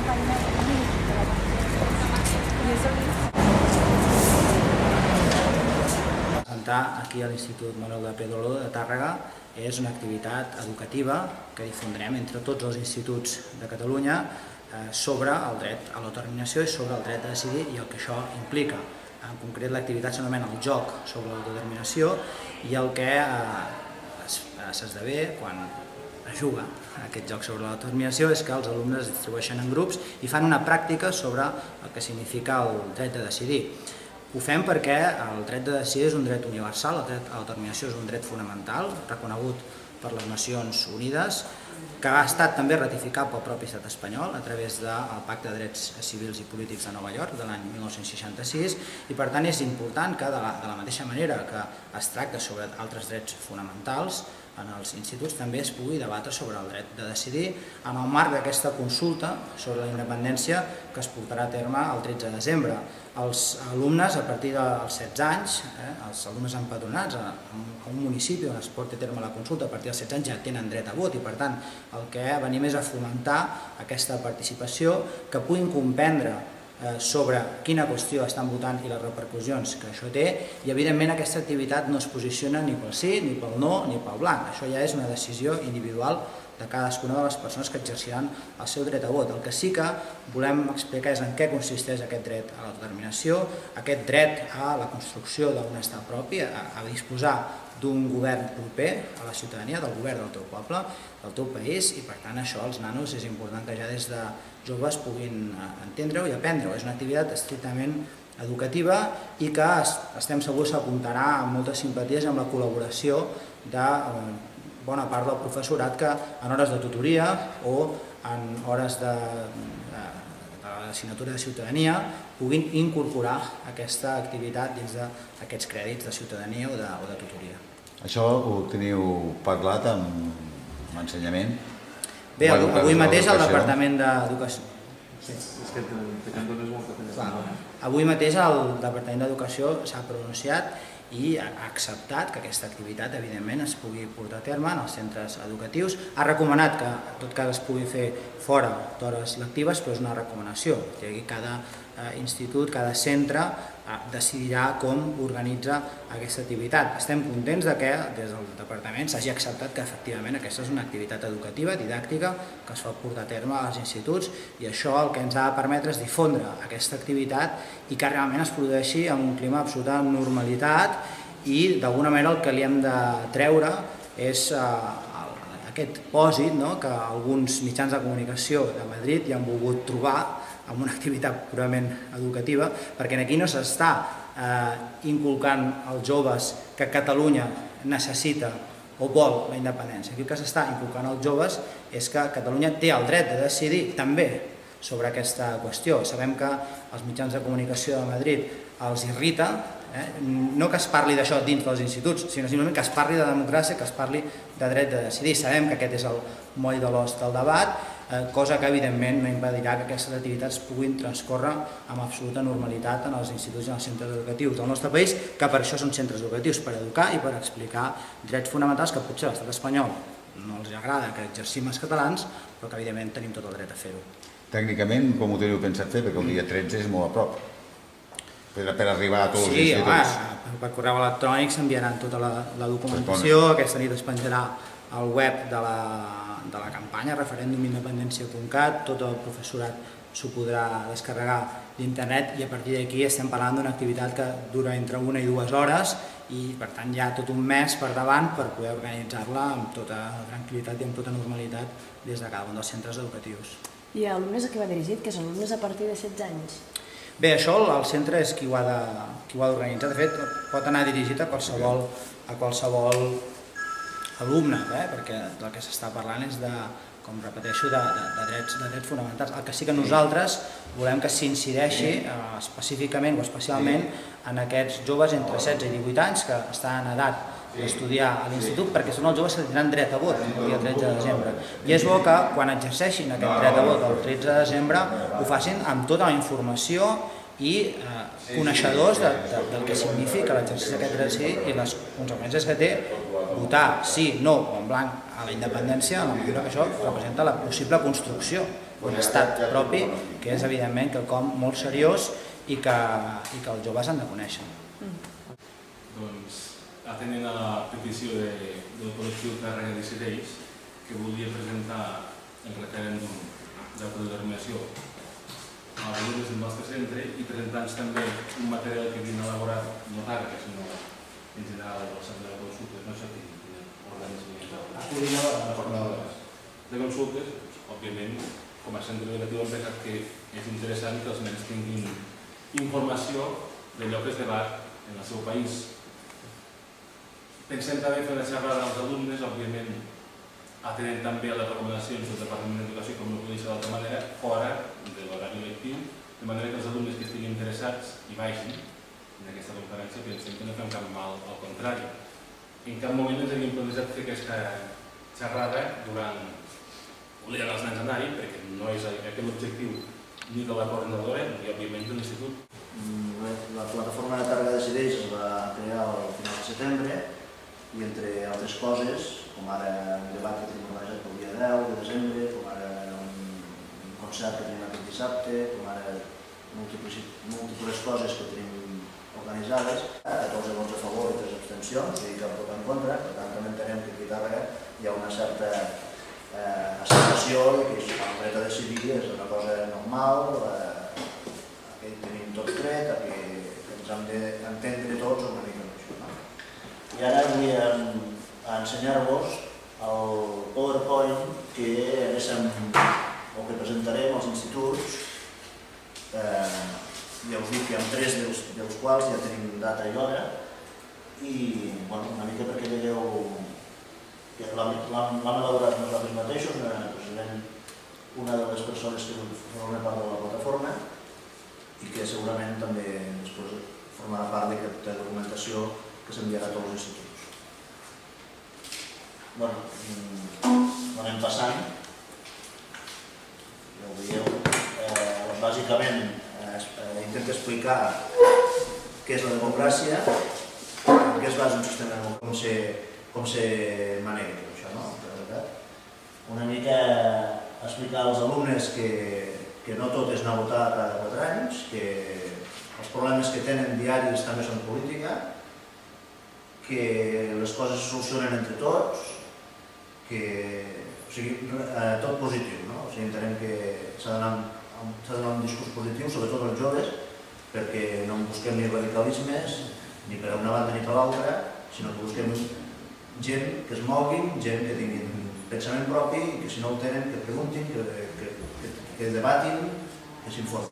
campanya de la Presentar aquí a l'Institut Manuel de Pedrolo de Tàrrega és una activitat educativa que difondrem entre tots els instituts de Catalunya sobre el dret a l'autodeterminació i sobre el dret a decidir i el que això implica. En concret, l'activitat s'anomena el joc sobre l'autodeterminació i el que s'esdevé quan es juga aquest joc sobre l'autodeterminació és que els alumnes es distribueixen en grups i fan una pràctica sobre el que significa el dret de decidir. Ho fem perquè el dret de decidir és un dret universal, el dret a l'autodeterminació és un dret fonamental, reconegut per les Nacions Unides, que ha estat també ratificat pel propi estat espanyol a través del Pacte de Drets Civils i Polítics de Nova York de l'any 1966 i per tant és important que de la mateixa manera que es tracta sobre altres drets fonamentals en els instituts també es pugui debatre sobre el dret de decidir en el marc d'aquesta consulta sobre la independència que es portarà a terme el 13 de desembre. Els alumnes a partir dels 16 anys, els alumnes empadronats a un municipi on es porti a terme la consulta a partir dels 16 anys ja tenen dret a vot i per tant el que venim és a fomentar aquesta participació, que puguin comprendre sobre quina qüestió estan votant i les repercussions que això té i evidentment aquesta activitat no es posiciona ni pel sí, ni pel no, ni pel blanc. Això ja és una decisió individual de cadascuna de les persones que exerciran el seu dret a vot. El que sí que volem explicar és en què consisteix aquest dret a l'autodeterminació, aquest dret a la construcció d'un estat propi, a disposar d'un govern proper a la ciutadania, del govern del teu poble, del teu país, i per tant això als nanos és important que ja des de joves puguin entendre-ho i aprendre-ho. És una activitat estrictament educativa i que estem segurs que comptarà amb moltes simpaties amb la col·laboració de bona part del professorat que en hores de tutoria o en hores de l'assignatura de ciutadania puguin incorporar aquesta activitat dins d'aquests crèdits de ciutadania o de tutoria. Això ho teniu parlat amb ensenyament? Bé, avui mateix el Departament d'Educació... És que em dones molta pena. Avui mateix el Departament d'Educació s'ha pronunciat i ha acceptat que aquesta activitat, evidentment, es pugui portar a terme en els centres educatius. Ha recomanat que, en tot cas, es pugui fer fora d'hores lectives, però és una recomanació. Cada institut, cada centre decidirà com organitza aquesta activitat. Estem contents que des del departament s'hagi acceptat que efectivament aquesta és una activitat educativa, didàctica, que es pot portar a terme als instituts i això el que ens ha de permetre és difondre aquesta activitat i que realment es produeixi en un clima d'absoluta normalitat i d'alguna manera el que li hem de treure és aquest pòsit que alguns mitjans de comunicació de Madrid hi han volgut trobar amb una activitat purament educativa, perquè aquí no s'està inculcant als joves que Catalunya necessita o vol la independència. Aquí el que s'està inculcant als joves és que Catalunya té el dret de decidir també sobre aquesta qüestió. Sabem que els mitjans de comunicació de Madrid els irrita, no que es parli d'això dins dels instituts, sinó simplement que es parli de democràcia, que es parli de dret de decidir. Sabem que aquest és el moll de l'os del debat, cosa que evidentment no impedirà que aquestes activitats puguin transcórrer amb absoluta normalitat en els instituts i en els centres educatius del nostre país, que per això són centres educatius, per educar i per explicar drets fonamentals que potser a l'estat espanyol no els agrada que exercim els catalans, però que evidentment tenim tot el dret a fer-ho. Tècnicament, com ho teniu pensat fer? Perquè el dia 13 és molt a prop. Per arribar a tots els instituts. Sí, per correu electrònic s'enviaran tota la documentació, aquesta nit es penjarà al web de la campanya referendumindependència.cat, tot el professorat s'ho podrà descarregar d'internet i a partir d'aquí estem parlant d'una activitat que dura entre 1 i 2 hores i per tant hi ha tot un mes per davant per poder organitzar-la amb tota tranquil·litat i amb tota normalitat des de cada un dels centres educatius. I a alumnes a què va dirigit? Que són alumnes a partir de 16 anys? Bé, això el centre és qui ho ha d'organitzar. De fet, pot anar dirigit a qualsevol alumne, perquè del que s'està parlant és de, com repeteixo, de drets fonamentals. El que sí que nosaltres volem que s'incideixi específicament o especialment en aquests joves entre 16 i 18 anys que estan en edat d'estudiar a l'institut perquè són els joves que tindran dret a vot el dia 13 de desembre. I és bo que quan exerceixin aquest dret a vot el 13 de desembre ho facin amb tota la informació i coneixedors del que significa l'exercici d'aquest dret a decidir i les conseqüències que té votar sí, no o en blanc a la independència en la mesura que això representa la possible construcció un estat propi, que és evidentment quelcom molt seriós i que els joves han de conèixer. Doncs, atenent a la petició del col·lectiu Càrrega Decideix, que volia presentar el referèndum d'autodeterminació als alumnes del nostre centre i presentant també un material que havien elaborat, no Càrrega, sinó en general el centre de consultes, no sé quin organisme de consultes, òbviament, com a centre educatiu hem pensat que és interessant que els nens tinguin informació d'allò que es debat en el seu país. Pensem també fer una xerrada als alumnes, òbviament atenent també a les recomanacions del Departament d'Educació, com no podria ser d'altra manera, fora de l'horari lectiu, de manera que els alumnes que estiguin interessats hi vagin en aquesta conferència. Pensem que no fem cap mal, al contrari. En cap moment ens havíem plantejat fer aquesta xerrada durant obligant els nens a anar-hi, perquè no és aquest l'objectiu ni de la coordinadora ni, òbviament, de l'institut. La plataforma de Càrrega Decideix es va crear al final de setembre i, entre altres coses, com ara un debat que tenim organitzat pel dia 10 de desembre, com ara un concert que tenim aquest dissabte, com ara múltiples coses que tenim organitzades, 14 vots a favor i 3 abstencions, i cap vot en contra. Per tant, també entenem que aquí a Càrrega hi ha una certa acceptació i que el dret a decidir és una cosa normal, que tenim tot dret, que ens hem d'entendre tots una mica amb això. I ara vull ensenyar-vos el PowerPoint que presentarem als instituts. Ja us dic que hi ha 3 dels quals ja tenim data i hora i una mica perquè veieu que l'hem elaborat nosaltres mateixos, precisament una de les persones que formen part de la plataforma i que segurament també després formarà part d'aquesta documentació que s'enviarà a tots els instituts. Anem passant, ja ho veieu. Bàsicament intento explicar què és la democràcia, en què es basa un sistema democràtic, com se maneja tot això, no? Una mica explicar als alumnes que no tot és anar a votar cada 4 anys, que els problemes que tenen diaris també són política, que les coses se solucionen entre tots, tot positiu, no? O sigui, entenem que s'ha d'anar amb un discurs positiu, sobretot els joves, perquè no busquem ni radicalismes, ni per una banda ni per l'altra, sinó que busquem gent que es moguin, gent que tinguin pensament propi i que si no el tenen que preguntin, que debatin, que s'informin.